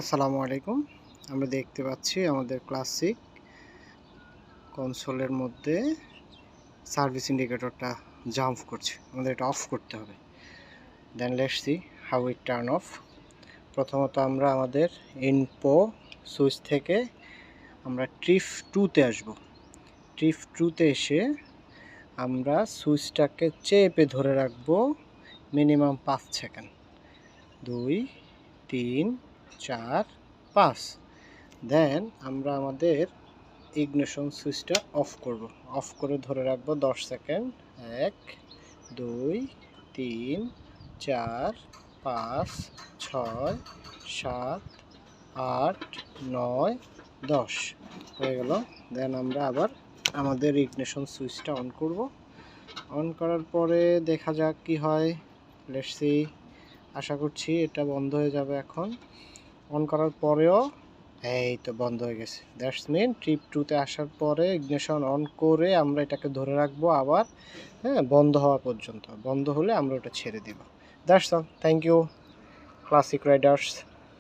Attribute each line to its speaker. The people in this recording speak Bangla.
Speaker 1: আসসালামু আলাইকুম। আমরা দেখতে পাচ্ছি আমাদের ক্লাসিক কনসোলের মধ্যে সার্ভিস ইন্ডিকেটরটা জাম্প করছে। আমাদের এটা অফ করতে হবে। Then let's see how it turn off. প্রথমত আমরা আমাদের ইনপো সুইচ থেকে আমরা ট্রিপ 2-তে আসব। ট্রিপ 2-তে এসে আমরা সুইচটাকে চেপে ধরে রাখব মিনিমাম 5 সেকেন্ড। 2, 3, 4, 5। দেন আমরা আমাদের ইগনিশন সুইচটা অফ করব। অফ করে ধরে রাখবো 10 সেকেন্ড। 1, 2, 3, 4, 5, 6, 7, 8, 9, 10 হয়ে গেল। দেন আমরা আবার আমাদের ইগনিশন সুইচটা অন করব। অন করার পরে দেখা যাক কি হয়। Let's see. আশা করছি এটা বন্ধ হয়ে যাবে এখন। অন করার পরেও এই তো বন্ধ হয়ে গেছে। দ্যাটস মিন ট্রিপ 2-তে আসার পরে ইগনিশন অন করে আমরা এটাকে ধরে রাখবো আবার, বন্ধ হওয়া পর্যন্ত। বন্ধ হলে আমরা ওটা ছেড়ে দিব। That's all. Thank you Classic Riders.